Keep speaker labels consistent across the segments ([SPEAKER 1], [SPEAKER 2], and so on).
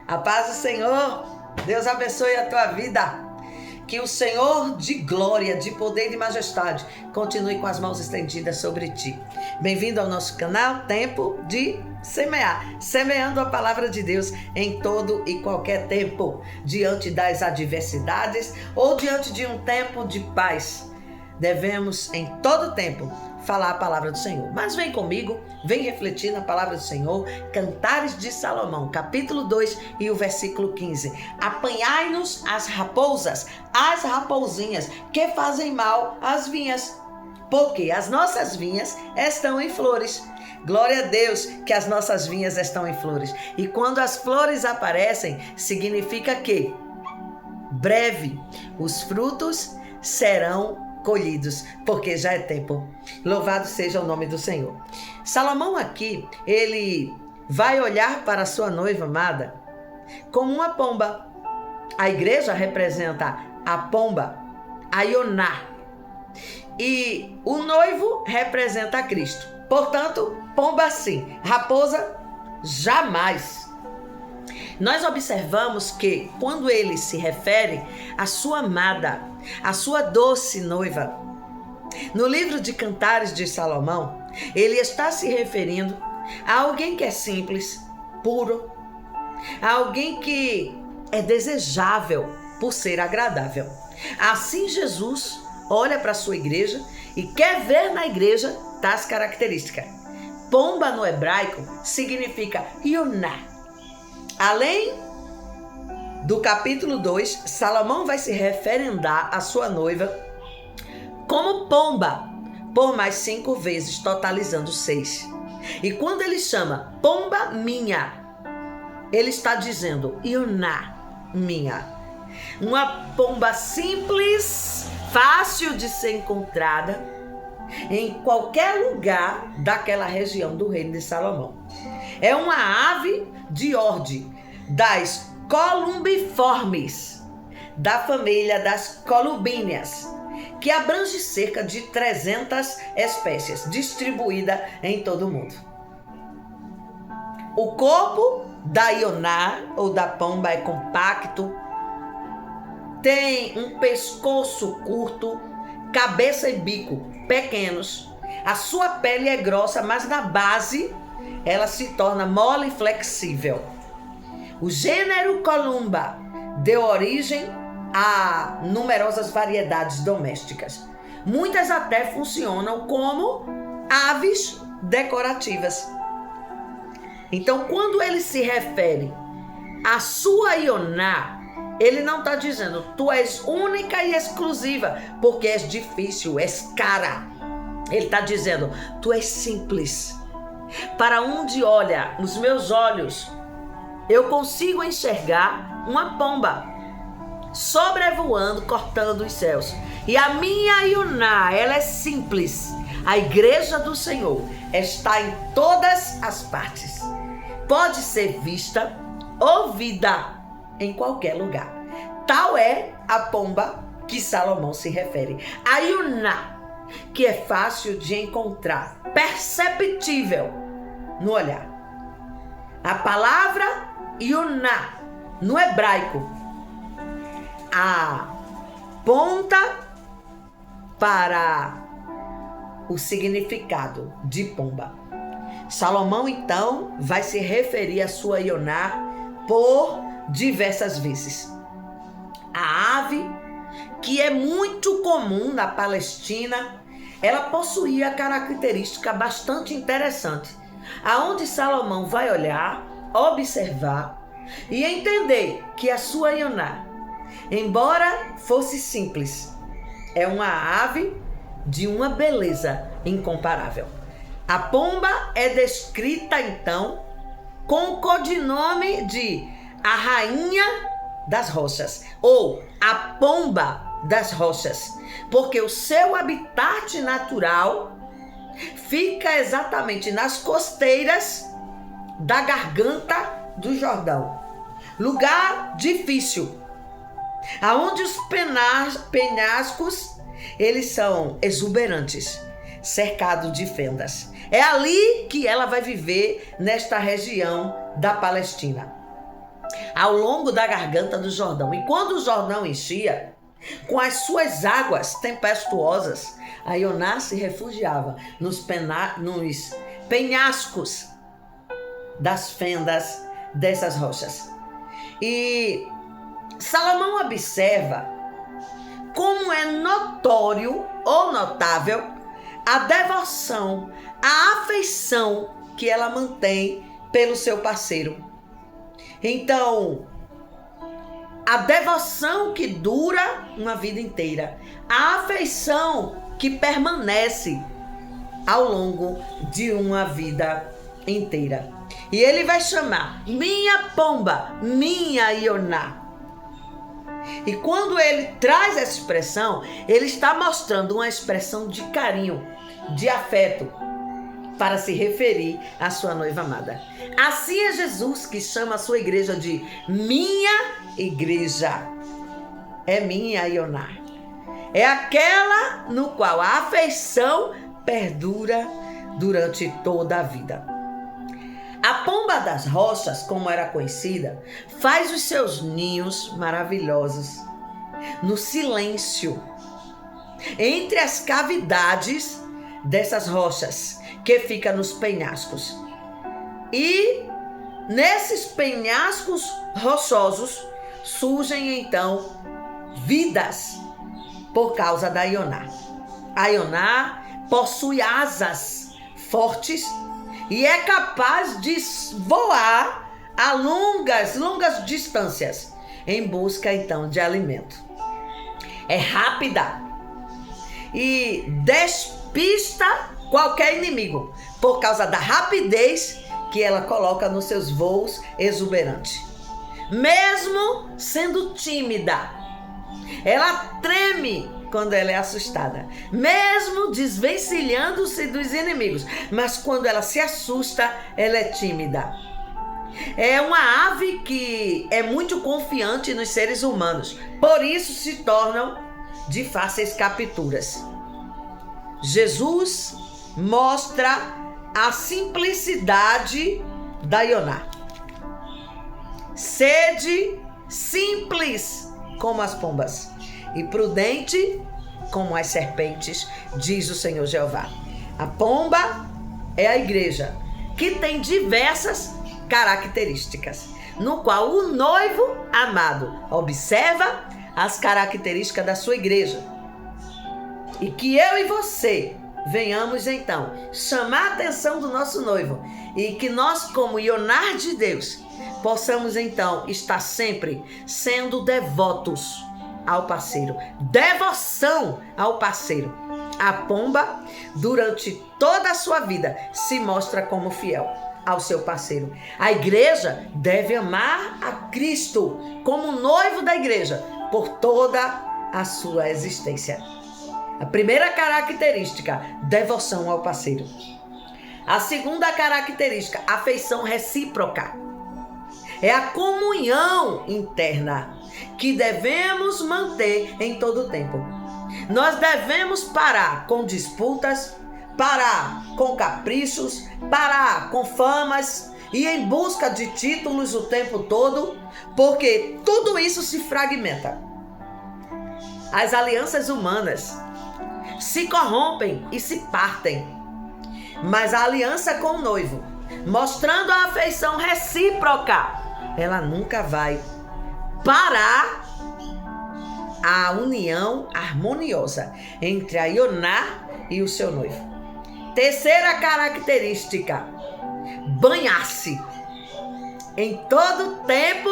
[SPEAKER 1] A paz do Senhor, Deus abençoe a tua vida. Que o Senhor de glória, de poder e de majestade continue com as mãos estendidas sobre ti. Bem-vindo ao nosso canal Tempo de Semear, semeando a palavra de Deus em todo e qualquer tempo, diante das adversidades ou diante de um tempo de paz. Devemos em todo tempo falar a palavra do Senhor. Mas vem comigo, vem refletir na palavra do Senhor. Cantares de Salomão, capítulo 2 e o versículo 15. Apanhai-nos as raposas, as raposinhas que fazem mal às vinhas, porque as nossas vinhas estão em flores. Glória a Deus que as nossas vinhas estão em flores. E quando as flores aparecem, significa que breve os frutos serão colhidos, porque já é tempo. Louvado seja o nome do Senhor. Salomão aqui, ele vai olhar para a sua noiva amada como uma pomba. A igreja representa a pomba, a Ioná. E o noivo representa a Cristo. Portanto, pomba sim, raposa jamais. Nós observamos que quando ele se refere à sua amada, à sua doce noiva, no livro de Cantares de Salomão, ele está se referindo a alguém que é simples, puro, a alguém que é desejável por ser agradável. Assim Jesus olha para a sua igreja e quer ver na igreja tais características. Pomba no hebraico significa Ioná. Além do capítulo 2, Salomão vai se referendar à sua noiva como pomba por mais 5 vezes, totalizando 6. E quando ele chama pomba minha, ele está dizendo Ioná minha. Uma pomba simples, fácil de ser encontrada em qualquer lugar daquela região do reino de Salomão. É uma ave de ordem das columbiformes, da família das colubíneas, que abrange cerca de 300 espécies, distribuída em todo o mundo. O corpo da Ioná, ou da pomba, é compacto, tem um pescoço curto, cabeça e bico pequenos. A sua pele é grossa, mas na base ela se torna mole e flexível. O gênero Columba deu origem a numerosas variedades domésticas. Muitas até funcionam como aves decorativas. Então, quando ele se refere à sua Ioná, ele não está dizendo tu és única e exclusiva, porque és difícil, és cara. Ele está dizendo tu és simples. Para onde olha os meus olhos, eu consigo enxergar uma pomba sobrevoando, cortando os céus. E a minha Ioná, ela é simples. A igreja do Senhor está em todas as partes. Pode ser vista, ouvida em qualquer lugar. Tal é a pomba que Salomão se refere. A Ioná, que é fácil de encontrar, perceptível no olhar. A palavra Ioná, no hebraico, aponta para o significado de pomba. Salomão, então, vai se referir à sua Ioná por diversas vezes. A ave, que é muito comum na Palestina, ela possuía característica bastante interessante, aonde Salomão vai olhar, observar e entender que a sua Ioná, embora fosse simples, é uma ave de uma beleza incomparável. A pomba é descrita então com o codinome de a rainha das rochas, ou a pomba das rochas, porque o seu habitat natural fica exatamente nas costeiras da garganta do Jordão, lugar difícil, aonde os penhascos eles são exuberantes, cercados de fendas. É ali que ela vai viver, nesta região da Palestina. ao longo da garganta do Jordão. E quando o Jordão enchia, com as suas águas tempestuosas, a Ioná se refugiava nos penhascos das fendas dessas rochas. E Salomão observa como é notório ou notável a devoção, a afeição que ela mantém pelo seu parceiro. Então, a devoção que dura uma vida inteira, a afeição que permanece ao longo de uma vida inteira. E ele vai chamar minha pomba, minha Ioná. E quando ele traz essa expressão, ele está mostrando uma expressão de carinho, de afeto, para se referir à sua noiva amada. Assim é Jesus que chama a sua igreja de minha igreja. É minha Ioná. É aquela no qual a afeição perdura durante toda a vida. A pomba das rochas, como era conhecida, faz os seus ninhos maravilhosos no silêncio, entre as cavidades dessas rochas que ficam nos penhascos. E nesses penhascos rochosos surgem então vidas por causa da Ioná. A Ioná possui asas fortes e é capaz de voar a longas distâncias em busca então de alimento. É rápida e despista qualquer inimigo por causa da rapidez que ela coloca nos seus voos exuberantes. Mesmo sendo tímida, ela treme quando ela é assustada, mesmo desvencilhando-se dos inimigos, mas quando ela se assusta, ela é tímida. É uma ave que é muito confiante nos seres humanos, por isso se tornam de fáceis capturas. Jesus mostra a simplicidade da Ioná. Sede simples como as pombas e prudente como as serpentes, diz o Senhor Jeová. A pomba é a igreja, que tem diversas características, no qual o noivo amado observa as características da sua igreja. E que eu e você venhamos então chamar a atenção do nosso noivo e que nós, como Ioná de Deus, possamos então estar sempre sendo devotos ao parceiro, devoção ao parceiro. A pomba, durante toda a sua vida, se mostra como fiel ao seu parceiro. A igreja deve amar a Cristo como noivo da igreja por toda a sua existência. A primeira característica, devoção ao parceiro. A segunda característica, afeição recíproca. É a comunhão interna que devemos manter em todo o tempo. Nós devemos parar com disputas, parar com caprichos, parar com famas e em busca de títulos o tempo todo, porque tudo isso se fragmenta. As alianças humanas se corrompem e se partem, mas a aliança com o noivo, mostrando a afeição recíproca, ela nunca vai parar a união harmoniosa entre a Ioná e o seu noivo. Terceira característica, banhar-se. Em todo tempo,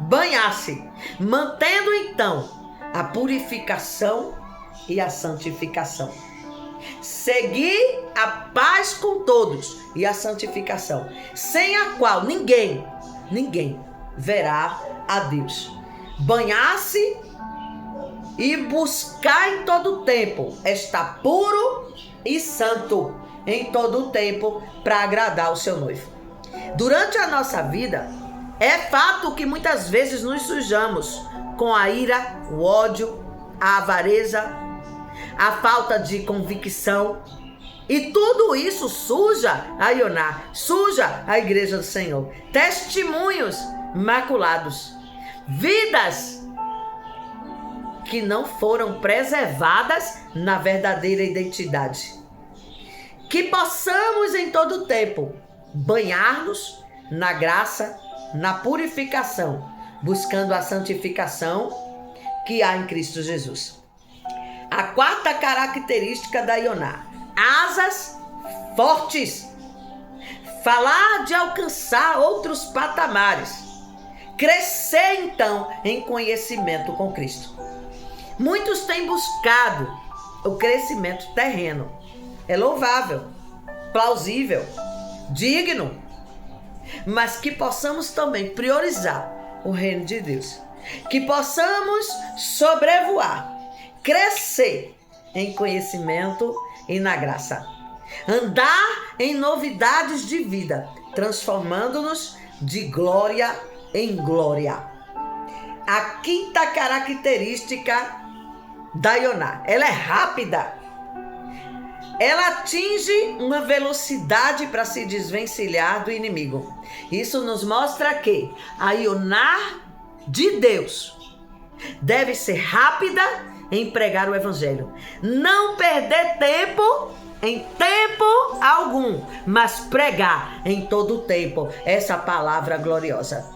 [SPEAKER 1] banhar-se, mantendo então a purificação e a santificação. Seguir a paz com todos e a santificação, sem a qual ninguém verá a Deus. Banhar-se e buscar em todo o tempo estar puro e santo em todo o tempo para agradar o seu noivo. Durante a nossa vida, é fato que muitas vezes nos sujamos com a ira, o ódio, a avareza, a falta de convicção. E tudo isso suja a Ioná, suja a igreja do Senhor. Testemunhos maculados. Vidas que não foram preservadas na verdadeira identidade. Que possamos em todo tempo banhar-nos na graça, na purificação, buscando a santificação que há em Cristo Jesus. A quarta característica da Ioná: asas fortes. Falar de alcançar outros patamares. Crescer então em conhecimento com Cristo. Muitos têm buscado o crescimento terreno. É louvável, plausível, digno, mas que possamos também priorizar o reino de Deus. Que possamos sobrevoar, crescer em conhecimento e na graça. Andar em novidades de vida, transformando-nos de glória em glória. A quinta característica da Ioná: ela é rápida. Ela atinge uma velocidade para se desvencilhar do inimigo. Isso nos mostra que a Ioná de Deus deve ser rápida em pregar o evangelho. Não perder tempo em tempo algum, mas pregar em todo o tempo essa palavra gloriosa.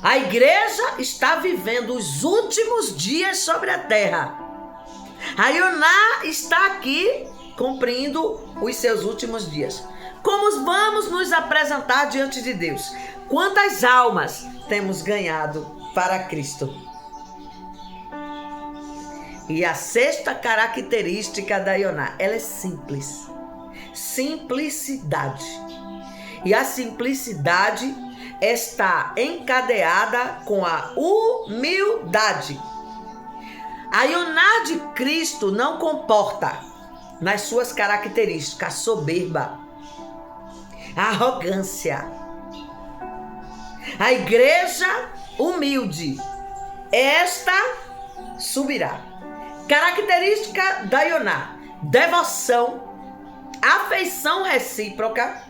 [SPEAKER 1] A igreja está vivendo os últimos dias sobre a terra. A Ioná está aqui cumprindo os seus últimos dias. Como vamos nos apresentar diante de Deus? Quantas almas temos ganhado para Cristo? E a sexta característica da Ioná: ela é simples. Simplicidade. E a simplicidade está encadeada com a humildade. A Ioná de Cristo não comporta nas suas características soberba, arrogância. A igreja humilde, esta subirá. Característica da Ioná: devoção, afeição recíproca,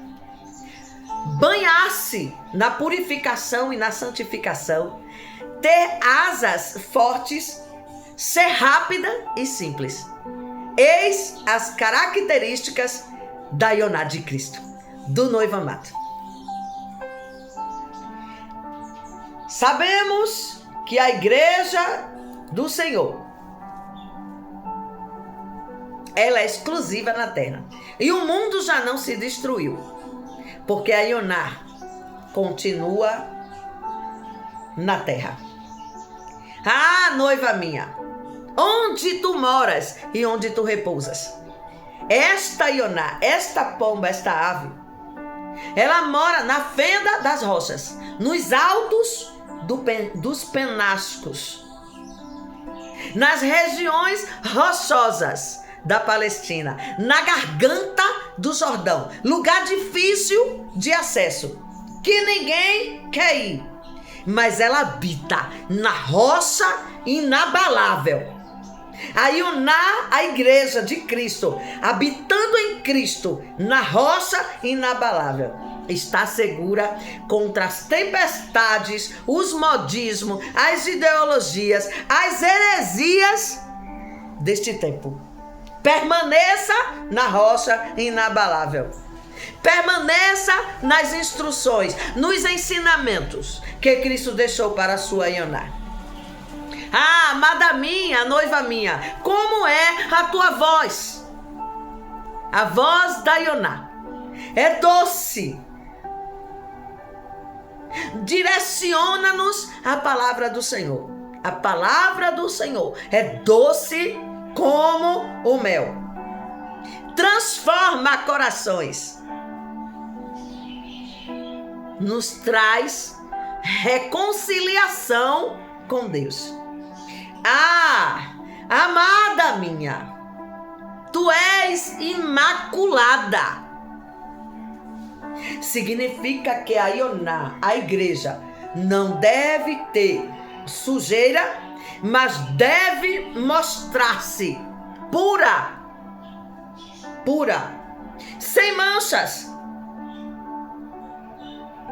[SPEAKER 1] banhar-se na purificação e na santificação, ter asas fortes, ser rápida e simples. Eis as características da Ioná de Cristo, do noivo amado. Sabemos que a igreja do Senhor, ela é exclusiva na terra. E o mundo já não se destruiu, porque a Ioná continua na terra. Ah, noiva minha, onde tu moras e onde tu repousas? Esta Ioná, esta pomba, esta ave, ela mora na fenda das rochas, nos altos dos penascos, nas regiões rochosas da Palestina, na garganta do Jordão, lugar difícil de acesso, que ninguém quer ir, mas ela habita na rocha inabalável. A Ioná, a igreja de Cristo, habitando em Cristo, na rocha inabalável, está segura contra as tempestades, os modismos, as ideologias, as heresias deste tempo. Permaneça na rocha inabalável. Permaneça nas instruções, nos ensinamentos que Cristo deixou para a sua Ioná. Ah, amada minha, noiva minha, como é a tua voz? A voz da Ioná é doce. Direciona-nos a palavra do Senhor. A palavra do Senhor é doce como o mel. Transforma corações. Nos traz reconciliação com Deus. Ah, amada minha, tu és imaculada. Significa que a Ioná, a igreja, não deve ter sujeira, mas deve mostrar-se pura, sem manchas,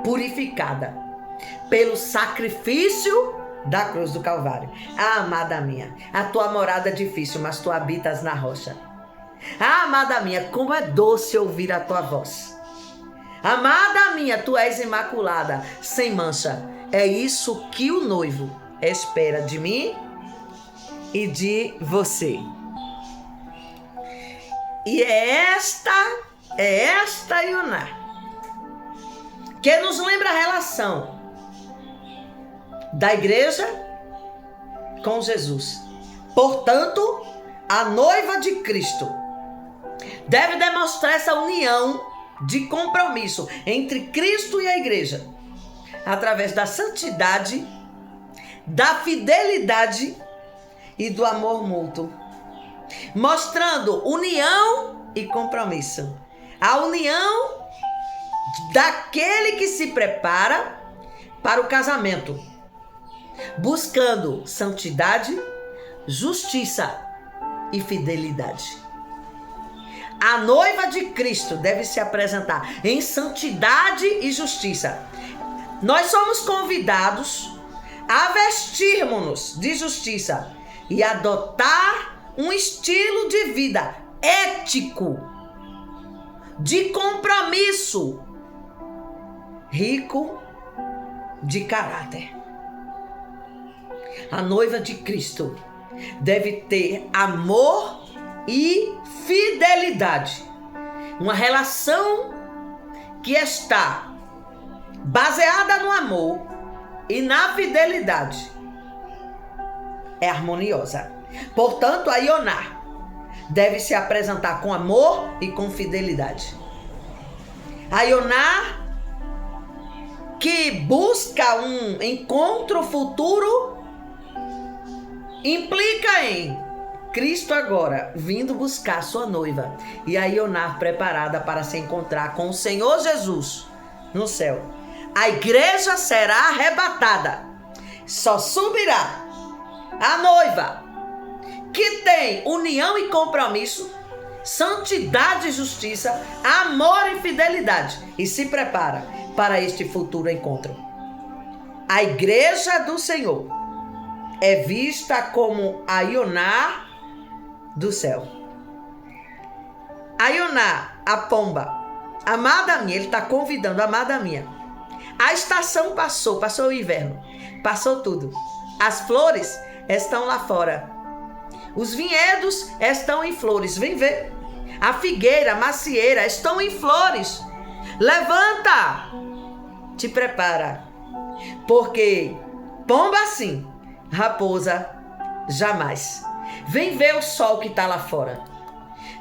[SPEAKER 1] purificada. pelo sacrifício da cruz do Calvário. Ah, amada minha, a tua morada é difícil, mas tu habitas na rocha. Ah, amada minha, como é doce ouvir a tua voz. Amada minha, tu és imaculada, sem mancha. É isso que o noivo espera de mim e de você. E é esta Ioná que nos lembra a relação da igreja com Jesus. Portanto, a noiva de Cristo deve demonstrar essa união de compromisso entre Cristo e a igreja, através da santidade, da fidelidade e do amor mútuo, mostrando união e compromisso. A união daquele que se prepara para o casamento, buscando santidade, justiça e fidelidade. A noiva de Cristo deve se apresentar em santidade e justiça. Nós somos convidados a vestirmos-nos de justiça e adotar um estilo de vida ético, de compromisso, rico de caráter. A noiva de Cristo deve ter amor e fidelidade. Uma relação que está baseada no amor e na fidelidade é harmoniosa. Portanto, a Ioná deve se apresentar com amor e com fidelidade. A Ioná que busca um encontro futuro implica em Cristo agora vindo buscar sua noiva e a Ioná preparada para se encontrar com o Senhor Jesus no céu. A igreja será arrebatada. Só subirá a noiva que tem união e compromisso, santidade e justiça, amor e fidelidade e se prepara para este futuro encontro. A igreja do Senhor é vista como a Ioná do céu. A Ioná, a pomba, amada minha, ele está convidando, amada minha. A estação passou o inverno, passou tudo. As flores estão lá fora. Os vinhedos estão em flores, vem ver. A figueira, a macieira estão em flores. Levanta, te prepara, porque pomba sim, raposa jamais. Vem ver o sol que está lá fora.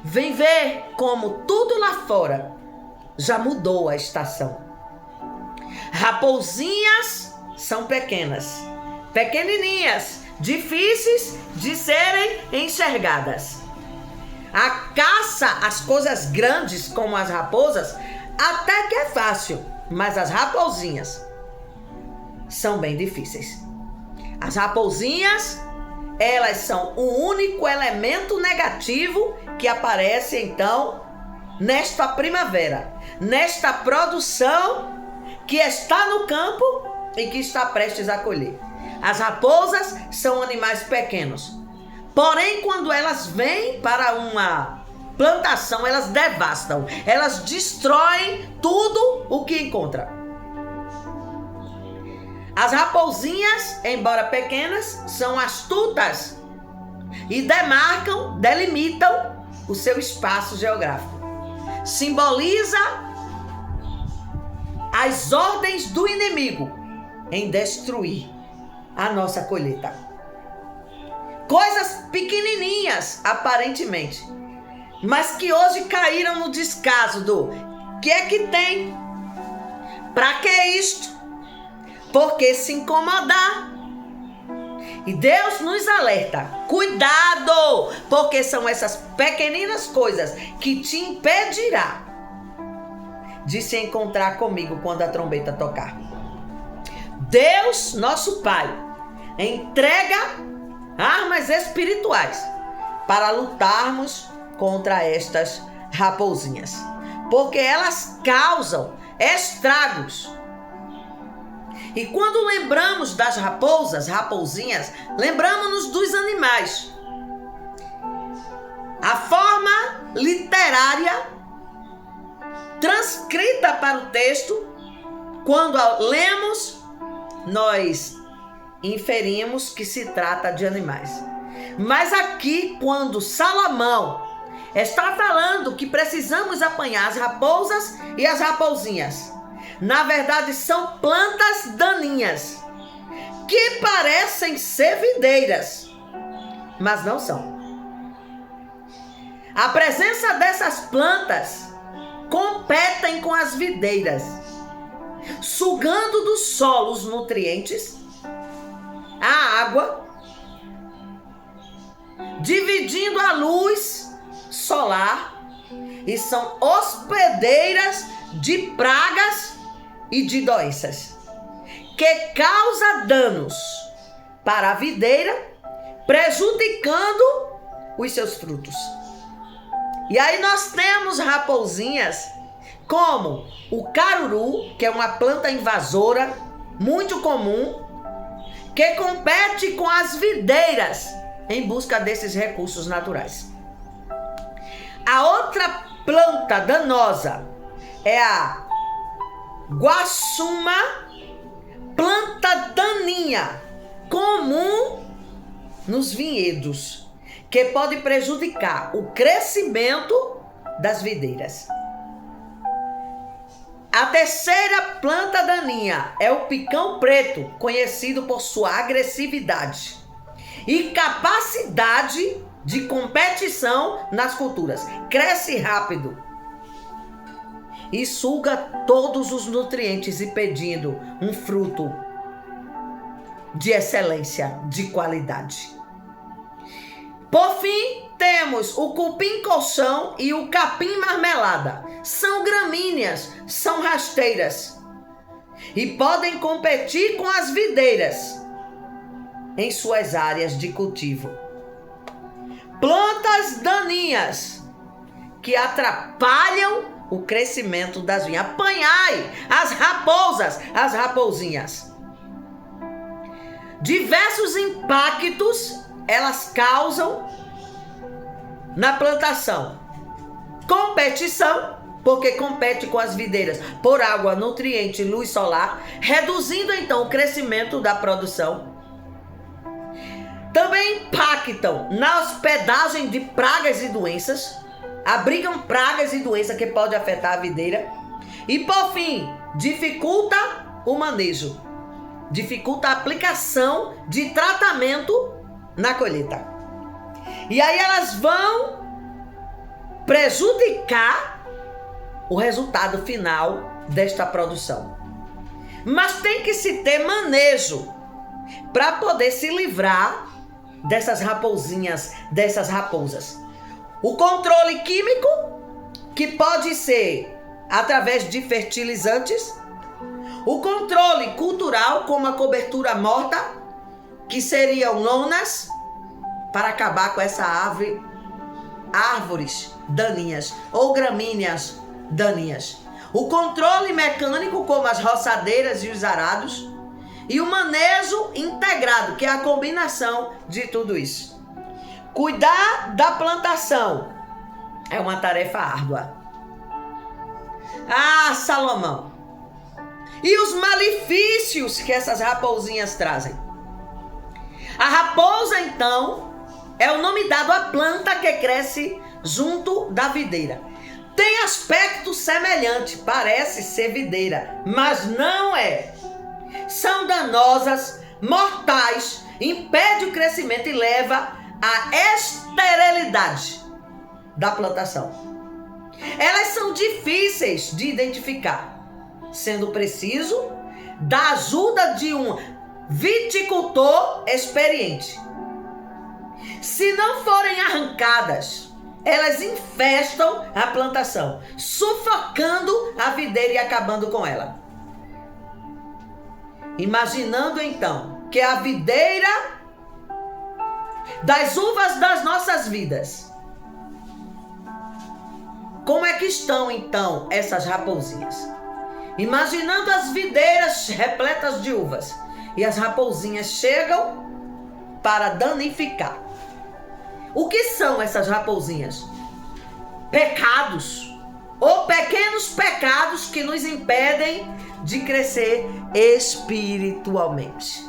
[SPEAKER 1] Vem ver como tudo lá fora já mudou a estação. Raposinhas são pequenas, pequenininhas, difíceis de serem enxergadas. A caça às coisas grandes como as raposas até que é fácil, mas as raposinhas são bem difíceis. As raposinhas, elas são o único elemento negativo que aparece então nesta primavera, nesta produção que está no campo e que está prestes a colher. As raposas são animais pequenos, porém quando elas vêm para uma plantação, elas devastam, elas destroem tudo o que encontram. As raposinhas, embora pequenas, são astutas e delimitam o seu espaço geográfico. Simboliza as ordens do inimigo em destruir a nossa colheita. Coisas pequenininhas, aparentemente, mas que hoje caíram no descaso do que é que tem? Pra que isto? Por que se incomodar? E Deus nos alerta, cuidado, porque são essas pequeninas coisas que te impedirá de se encontrar comigo quando a trombeta tocar. Deus, nosso Pai, entrega armas espirituais para lutarmos contra estas raposinhas, porque elas causam estragos E quando lembramos das raposas, raposinhas, lembramos-nos dos animais. A forma literária transcrita para o texto, quando lemos, nós inferimos que se trata de animais. Mas aqui, quando Salomão está falando que precisamos apanhar as raposas e as raposinhas, na verdade são plantas daninhas, que parecem ser videiras, mas não são. A presença dessas plantas competem com as videiras, sugando do solo os nutrientes, a água, dividindo a luz solar, e são hospedeiras de pragas e de doenças, que causam danos para a videira, prejudicando os seus frutos. E aí nós temos raposinhas como o caruru, que é uma planta invasora muito comum, que compete com as videiras em busca desses recursos naturais. A outra planta danosa é a guaçuma, planta daninha, comum nos vinhedos, que pode prejudicar o crescimento das videiras. A terceira planta daninha é o picão preto, conhecido por sua agressividade e capacidade de competição nas culturas. Cresce rápido e suga todos os nutrientes, impedindo um fruto de excelência, de qualidade. Por fim, temos o cupim-colchão e o capim-marmelada. São gramíneas, são rasteiras e podem competir com as videiras em suas áreas de cultivo. Plantas daninhas que atrapalham o crescimento das vinhas. Apanhai as raposas, as raposinhas. Diversos impactos elas causam na plantação. Competição, porque compete com as videiras por água, nutriente, luz solar, reduzindo então o crescimento da produção. Também impactam na hospedagem de pragas e doenças, abrigam pragas e doenças que podem afetar a videira. E por fim, dificulta o manejo, dificulta a aplicação de tratamento na colheita. E aí elas vão prejudicar o resultado final desta produção. Mas tem que se ter manejo para poder se livrar dessas raposinhas, dessas raposas. O controle químico, que pode ser através de fertilizantes. O controle cultural, como a cobertura morta, que seriam lonas, para acabar com essa árvores daninhas ou gramíneas daninhas. O controle mecânico, como as roçadeiras e os arados. E o manejo integrado, que é a combinação de tudo isso. Cuidar da plantação é uma tarefa árdua. Ah, Salomão! E os malefícios que essas raposinhas trazem? A raposa, então, é o nome dado à planta que cresce junto da videira. Tem aspecto semelhante, parece ser videira, mas não é. São danosas, mortais, impede o crescimento e leva à esterilidade da plantação. Elas são difíceis de identificar, sendo preciso da ajuda de um viticultor experiente. Se não forem arrancadas, elas infestam a plantação, sufocando a videira e acabando com ela. Imaginando então que a videira das uvas das nossas vidas, como é que estão então essas raposinhas? imaginando as videiras repletas de uvas, e as raposinhas chegam para danificar. O que são essas raposinhas? Pecados, ou pequenos pecados que nos impedem de crescer espiritualmente.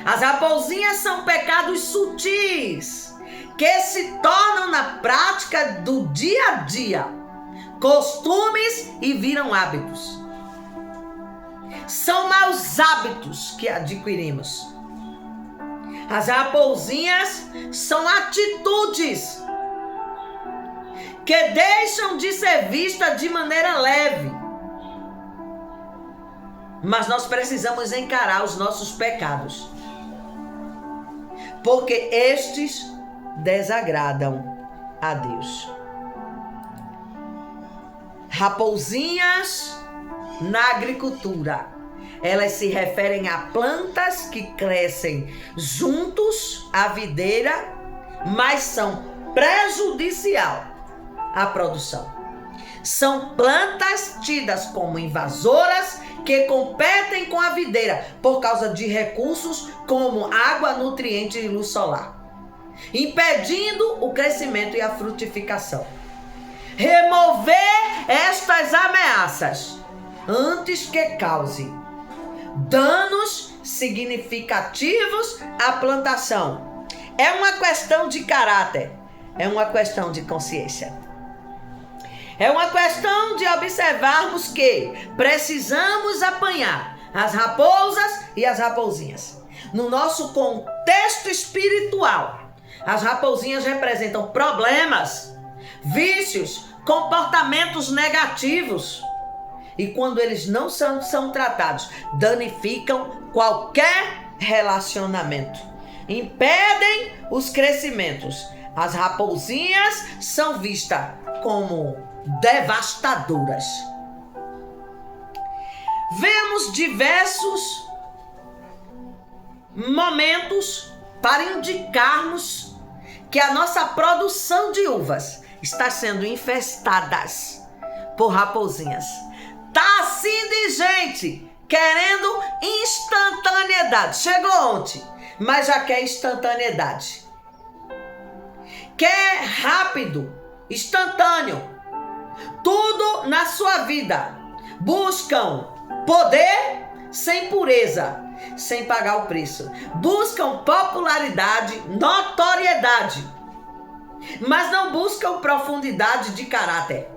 [SPEAKER 1] As raposinhas são pecados sutis, que se tornam na prática do dia a dia, costumes e viram hábitos. São maus hábitos que adquirimos. As raposinhas são atitudes que deixam de ser vistas de maneira leve. Mas nós precisamos encarar os nossos pecados, porque estes desagradam a Deus. Raposinhas na agricultura, elas se referem a plantas que crescem juntos à videira, mas são prejudicial à produção. São plantas tidas como invasoras que competem com a videira por causa de recursos como água, nutriente e luz solar, impedindo o crescimento e a frutificação. Remover estas ameaças antes que cause danos significativos à plantação é uma questão de caráter, é uma questão de consciência. É uma questão de observarmos que precisamos apanhar as raposas e as raposinhas. No nosso contexto espiritual, as raposinhas representam problemas, vícios, comportamentos negativos. E quando eles não são tratados, danificam qualquer relacionamento, impedem os crescimentos. As raposinhas são vistas como devastadoras. Vemos diversos momentos para indicarmos que a nossa produção de uvas está sendo infestadas por raposinhas. Tá assim de gente querendo instantaneidade. Chegou ontem, mas já quer instantaneidade. Quer rápido, instantâneo. Tudo na sua vida. Buscam poder sem pureza, sem pagar o preço. Buscam popularidade, notoriedade, mas não buscam profundidade de caráter.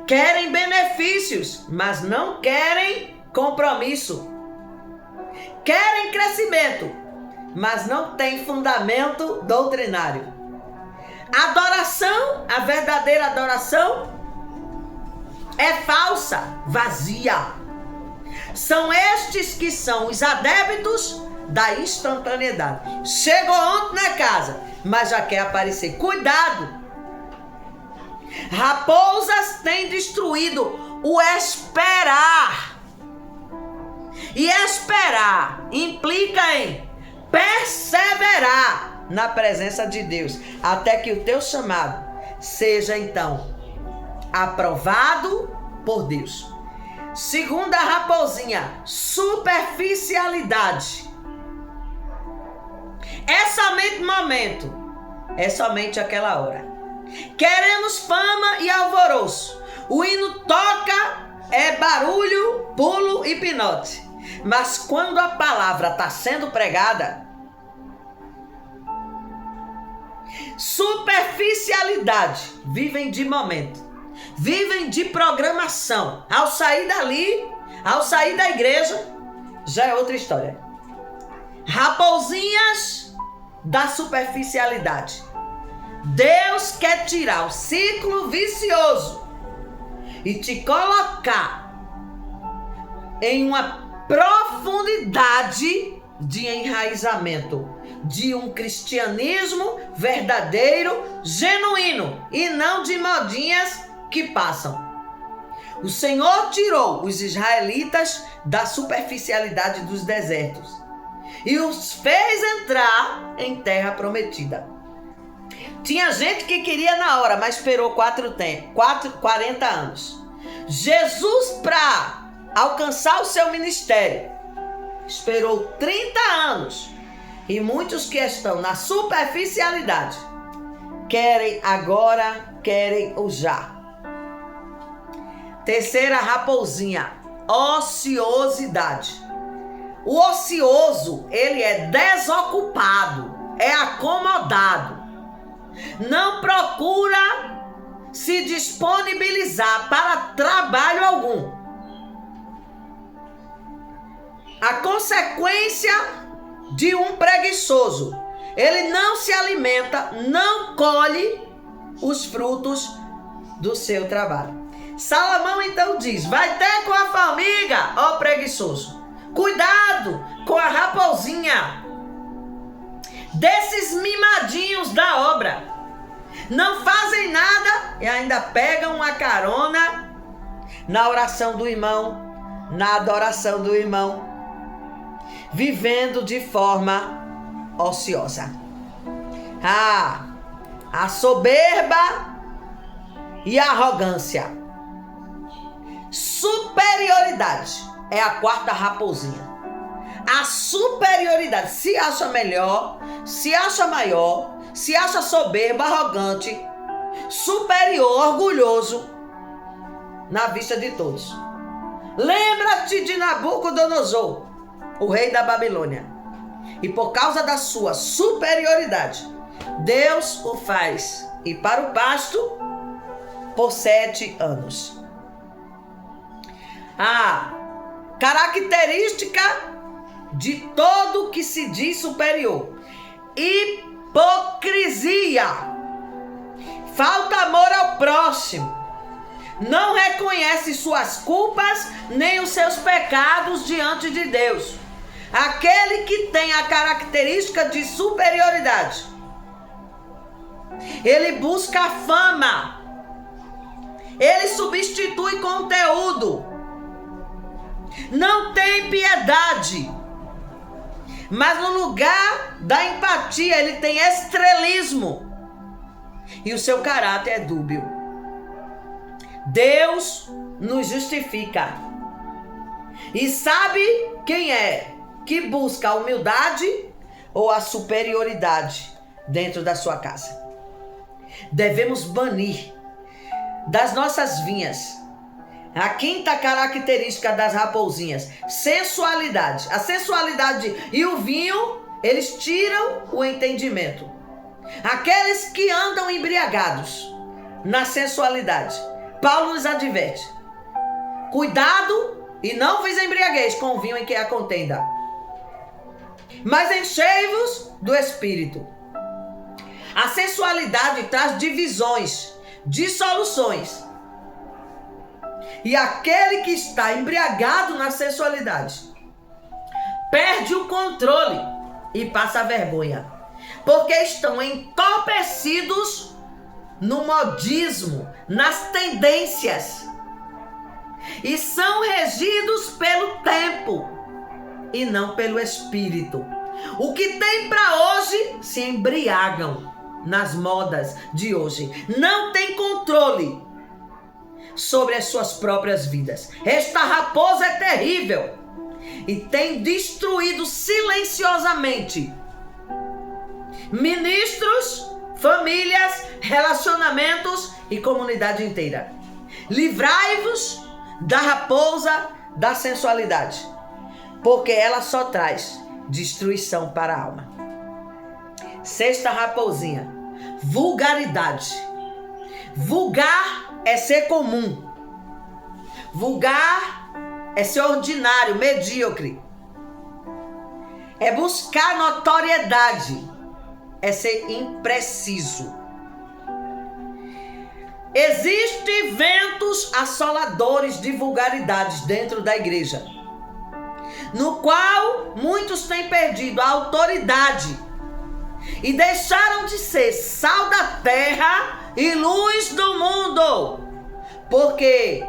[SPEAKER 1] Querem benefícios, mas não querem compromisso. Querem crescimento, mas não têm fundamento doutrinário. Adoração, a verdadeira adoração, é falsa, vazia. São estes que são os adeptos da instantaneidade. Chegou ontem na casa, mas já quer aparecer. Cuidado! Raposas têm destruído o esperar. E esperar implica em perseverar na presença de Deus, até que o teu chamado seja então aprovado por Deus. Segunda raposinha, superficialidade. É somente momento, é somente aquela hora. Queremos fama e alvoroço. O hino toca, é barulho, pulo e pinote. Mas quando a palavra está sendo pregada, superficialidade, vivem de momento, vivem de programação. Ao sair dali, ao sair da igreja, já é outra história. Raposinhas da superficialidade. Deus quer tirar o ciclo vicioso e te colocar em uma profundidade de enraizamento de um cristianismo verdadeiro, genuíno, e não de modinhas que passam. O Senhor tirou os israelitas da superficialidade dos desertos e os fez entrar em terra prometida. Tinha gente que queria na hora, mas esperou 40 anos. Jesus, para alcançar o seu ministério, esperou 30 anos. E muitos que estão na superficialidade querem agora, querem o já. Terceira raposinha, ociosidade. O ocioso, ele é desocupado, é acomodado. Não procura se disponibilizar para trabalho algum. A consequência de um preguiçoso, ele não se alimenta, não colhe os frutos do seu trabalho. Salomão então diz: vai ter com a formiga, ó preguiçoso. Cuidado com a raposinha, desses mimadinhos da obra. Não fazem nada e ainda pegam uma carona na oração do irmão, na adoração do irmão, vivendo de forma ociosa. A soberba e a arrogância. Superioridade é a quarta raposinha. A superioridade, se acha melhor, se acha maior, se acha soberbo, arrogante, superior, orgulhoso na vista de todos. Lembra-te de Nabucodonosor, o rei da Babilônia. E por causa da sua superioridade, Deus o faz ir para o pasto por 7 anos. A característica de todo que se diz superior: hipocrisia. Falta amor ao próximo. Não reconhece suas culpas nem os seus pecados diante de Deus. Aquele que tem a característica de superioridade, ele busca a fama, ele substitui conteúdo, não tem piedade, mas no lugar da empatia ele tem estrelismo e o seu caráter é dúbio. Deus nos justifica e sabe quem é que busca a humildade ou a superioridade dentro da sua casa. Devemos banir das nossas vinhas a quinta característica das raposinhas: sensualidade. A sensualidade e o vinho, eles tiram o entendimento. Aqueles que andam embriagados na sensualidade, Paulo nos adverte: cuidado e não vos embriagueis com o vinho em que há contenda, mas enchei-vos do Espírito. A sensualidade traz divisões, dissoluções. E aquele que está embriagado na sensualidade perde o controle e passa vergonha, porque estão entorpecidos no modismo, nas tendências, e são regidos pelo tempo e não pelo Espírito. O que tem para hoje se embriagam nas modas de hoje, não tem controle sobre as suas próprias vidas. Esta raposa é terrível e tem destruído silenciosamente ministros, famílias, relacionamentos e comunidade inteira. Livrai-vos da raposa da sensualidade, porque ela só traz destruição para a alma. Sexta raposinha: vulgaridade. Vulgar é ser comum. Vulgar é ser ordinário, medíocre. É buscar notoriedade. É ser impreciso. Existem ventos assoladores de vulgaridades dentro da igreja, no qual muitos têm perdido a autoridade e deixaram de ser sal da terra e luz do mundo, porque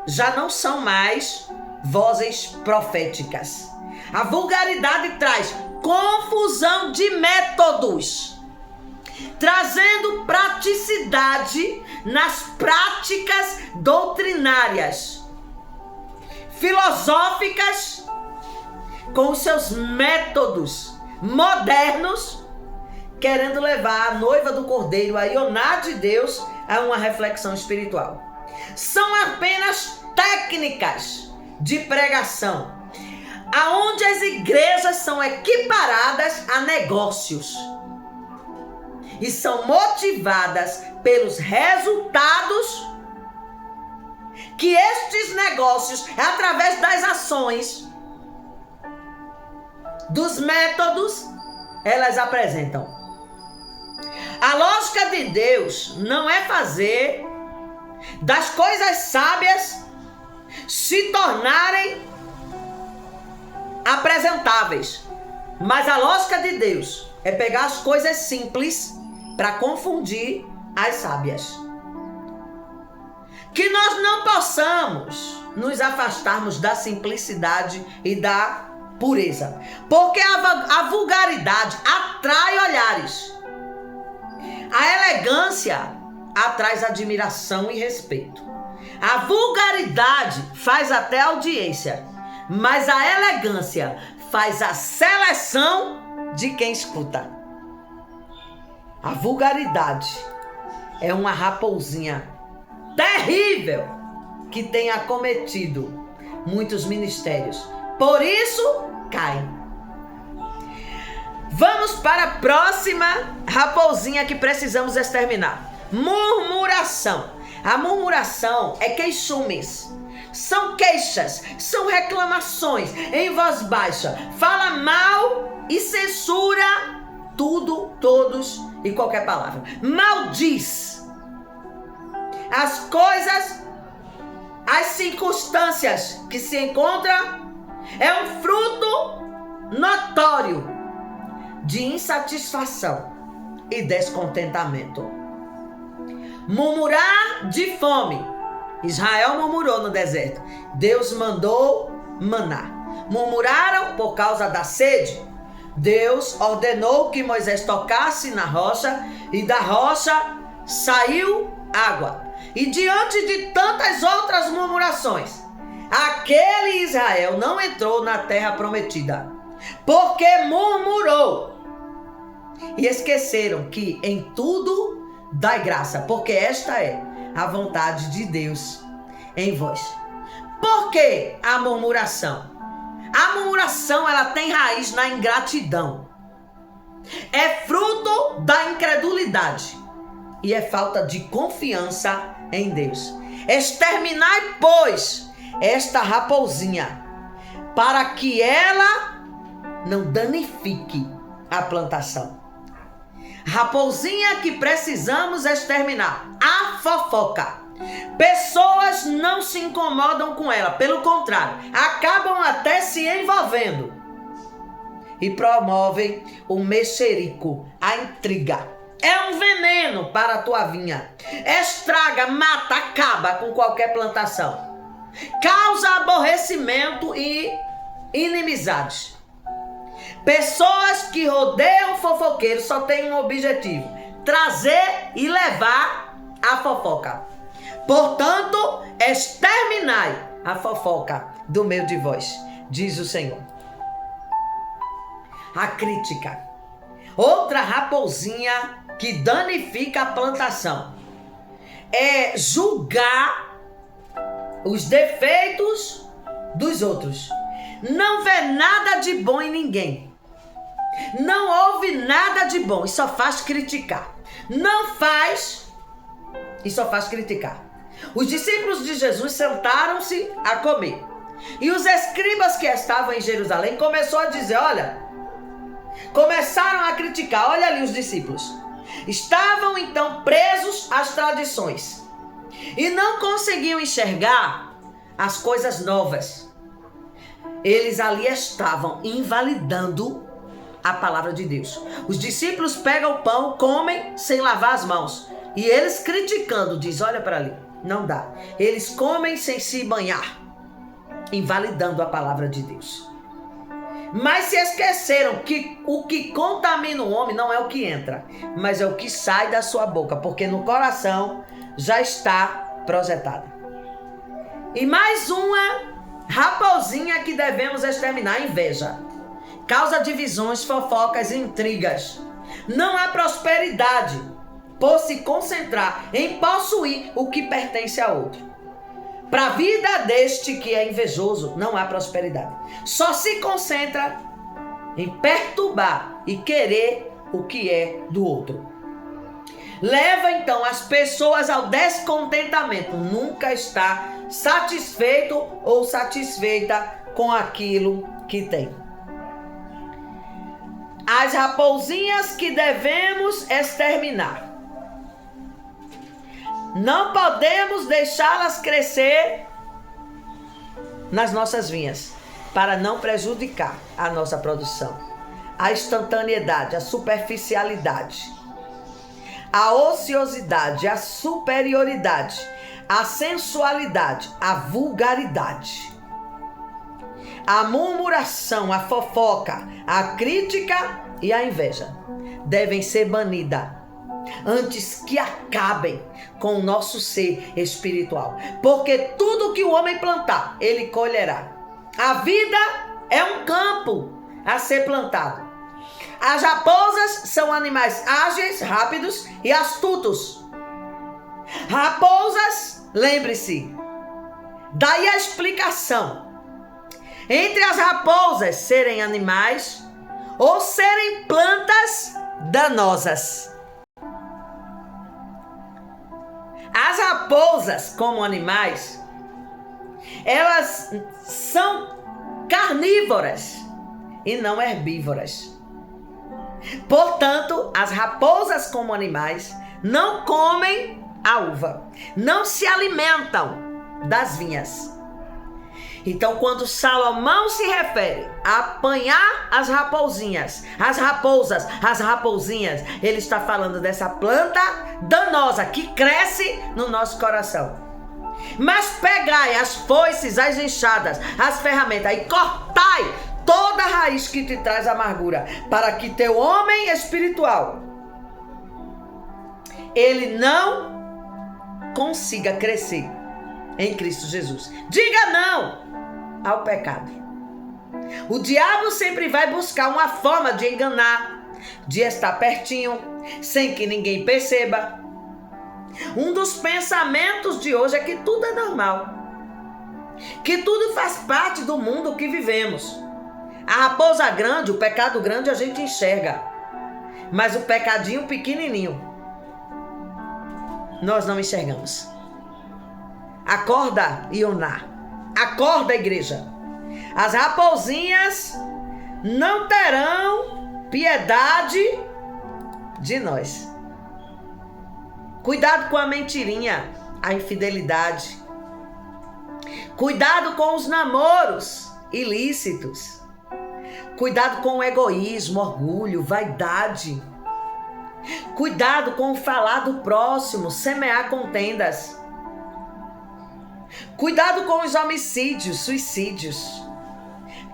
[SPEAKER 1] já não são mais vozes proféticas. A vulgaridade traz confusão de métodos. trazendo praticidade nas práticas doutrinárias, filosóficas, com os seus métodos modernos, querendo levar a noiva do Cordeiro, a Ioná de Deus, a uma reflexão espiritual. São apenas técnicas de pregação, aonde as igrejas são equiparadas a negócios e são motivadas pelos resultados que estes negócios, através das ações, dos métodos, elas apresentam. A lógica de Deus não é fazer das coisas sábias se tornarem apresentáveis, mas a lógica de Deus é pegar as coisas simples para confundir as sábias. Que nós não possamos nos afastarmos da simplicidade e da pureza, porque a vulgaridade atrai olhares, a elegância atrai admiração e respeito. A vulgaridade faz até audiência, mas a elegância faz a seleção de quem escuta. A vulgaridade é uma raposinha terrível que tem acometido muitos ministérios. Por isso, caem. Vamos para a próxima raposinha que precisamos exterminar. Murmuração. A murmuração é queixumes. São queixas, são reclamações em voz baixa. Fala mal e censura tudo, todos e qualquer palavra. Maldiz as coisas, as circunstâncias que se encontram. É um fruto notório de insatisfação e descontentamento. Murmurar de fome. Israel murmurou no deserto. Deus mandou maná. Murmuraram por causa da sede. Deus ordenou que Moisés tocasse na rocha e da rocha saiu água. E diante de tantas outras murmurações, aquele Israel não entrou na terra prometida, porque murmurou. E esqueceram que em tudo dai graça, porque esta é a vontade de Deus em vós. Por que a murmuração? A murmuração, ela tem raiz na ingratidão. É fruto da incredulidade e é falta de confiança em Deus. Exterminai, pois, esta raposinha, para que ela não danifique a plantação. Raposinha que precisamos exterminar. A fofoca. Pessoas não se incomodam com ela, pelo contrário, acabam até se envolvendo e promovem o mexerico, a intriga. É um veneno para a tua vinha. Estraga, mata, acaba com qualquer plantação. Causa aborrecimento e inimizade. Pessoas que rodeiam fofoqueiros só têm um objetivo: trazer e levar a fofoca. Portanto, exterminai a fofoca do meio de vós, diz o Senhor. A crítica. Outra raposinha que danifica a plantação é julgar os defeitos dos outros. Não vê nada de bom em ninguém. Não ouve nada de bom e só faz criticar. Não faz e só faz criticar. Os discípulos de Jesus sentaram-se a comer. E os escribas que estavam em Jerusalém começaram a dizer, começaram a criticar. Olha ali os discípulos. Estavam então presos às tradições e não conseguiam enxergar as coisas novas. Eles ali estavam invalidando a palavra de Deus. Os discípulos pegam o pão, comem sem lavar as mãos. E eles criticando, diz, olha para ali, não dá. Eles comem sem se banhar, invalidando a palavra de Deus. Mas se esqueceram que o que contamina o homem não é o que entra, mas é o que sai da sua boca, porque no coração já está projetado. E mais uma raposinha que devemos exterminar: a inveja. Causa divisões, fofocas e intrigas. Não há prosperidade por se concentrar em possuir o que pertence a outro. Para a vida deste que é invejoso, não há prosperidade. Só se concentra em perturbar e querer o que é do outro. Leva então as pessoas ao descontentamento. Nunca está satisfeito ou satisfeita com aquilo que tem. As raposinhas que devemos exterminar. Não podemos deixá-las crescer nas nossas vinhas, para não prejudicar a nossa produção. A instantaneidade, a superficialidade, a ociosidade, a superioridade, a sensualidade, a vulgaridade, a murmuração, a fofoca, a crítica e a inveja devem ser banidas antes que acabem com o nosso ser espiritual. Porque tudo que o homem plantar, ele colherá. A vida é um campo a ser plantado. As raposas são animais ágeis, rápidos e astutos. Raposas, lembre-se, daí a explicação entre as raposas serem animais ou serem plantas danosas. As raposas, como animais, elas são carnívoras e não herbívoras. Portanto, as raposas, como animais, não comem a uva, não se alimentam das vinhas. Então, quando Salomão se refere a apanhar as raposinhas, as raposas, as raposinhas, ele está falando dessa planta danosa que cresce no nosso coração. Mas pegai as foices, as enxadas, as ferramentas e cortai toda a raiz que te traz amargura, para que teu homem espiritual, ele não consiga crescer em Cristo Jesus. Diga não ao pecado. O diabo sempre vai buscar uma forma de enganar, de estar pertinho, sem que ninguém perceba. Um dos pensamentos de hoje é que tudo é normal, que tudo faz parte do mundo que vivemos. A raposa grande, o pecado grande a gente enxerga, mas o pecadinho pequenininho nós não enxergamos. Acorda, Ioná. Acorda, igreja. As raposinhas não terão piedade de nós. Cuidado com a mentirinha, a infidelidade. Cuidado com os namoros ilícitos. Cuidado com o egoísmo, orgulho, vaidade. Cuidado com o falar do próximo, semear contendas. Cuidado com os homicídios, suicídios,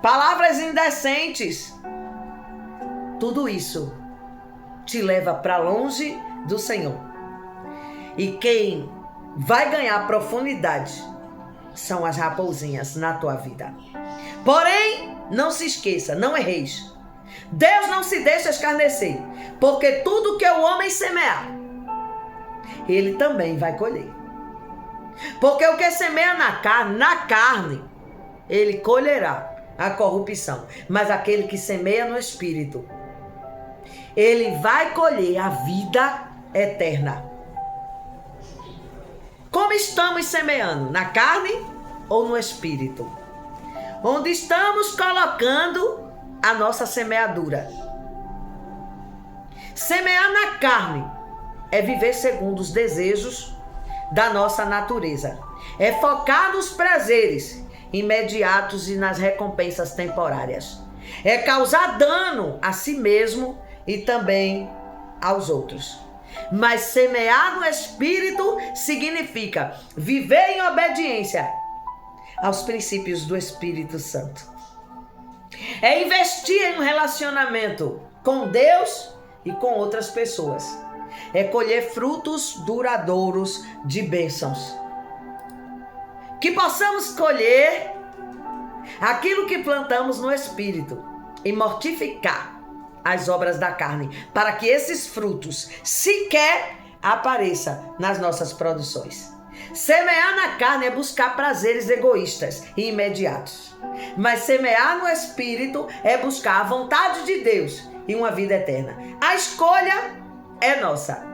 [SPEAKER 1] palavras indecentes. Tudo isso te leva para longe do Senhor. E quem vai ganhar profundidade são as raposinhas na tua vida. Porém, não se esqueça, não erreis. Deus não se deixa escarnecer, porque tudo que o homem semear, ele também vai colher. Porque o que semeia na carne, ele colherá a corrupção. Mas aquele que semeia no Espírito, ele vai colher a vida eterna. Como estamos semeando? Na carne ou no Espírito? Onde estamos colocando a nossa semeadura? Semear na carne é viver segundo os desejos da nossa natureza. É focar nos prazeres imediatos e nas recompensas temporárias. É causar dano a si mesmo e também aos outros. Mas semear no Espírito significa viver em obediência aos princípios do Espírito Santo. É investir em um relacionamento com Deus e com outras pessoas. É colher frutos duradouros de bênçãos. Que possamos colher aquilo que plantamos no Espírito e mortificar as obras da carne, para que esses frutos sequer apareçam nas nossas produções. Semear na carne é buscar prazeres egoístas e imediatos. Mas semear no Espírito é buscar a vontade de Deus e uma vida eterna. A escolha é nossa.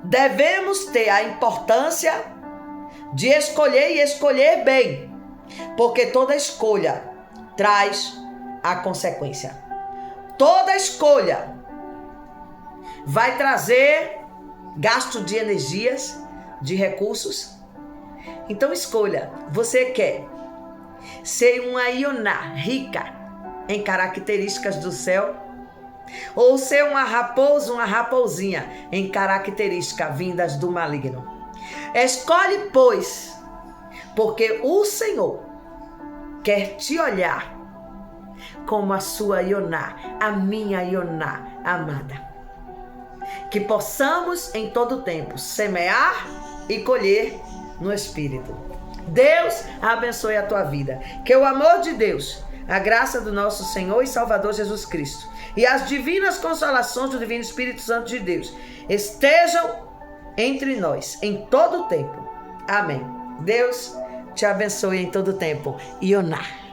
[SPEAKER 1] Devemos ter a importância de escolher e escolher bem, porque toda escolha traz a consequência. Toda escolha vai trazer gasto de energias, de recursos. Então escolha. Você quer ser uma Ioná rica em características do céu, ou ser uma raposa, uma raposinha em características vindas do maligno? Escolhe, pois, porque o Senhor quer te olhar como a sua Ioná, a minha Ioná amada. Que possamos em todo tempo semear e colher no Espírito. Deus abençoe a tua vida. Que o amor de Deus, a graça do nosso Senhor e Salvador Jesus Cristo e as divinas consolações do Divino Espírito Santo de Deus estejam entre nós em todo o tempo. Amém. Deus te abençoe em todo o tempo. Ioná.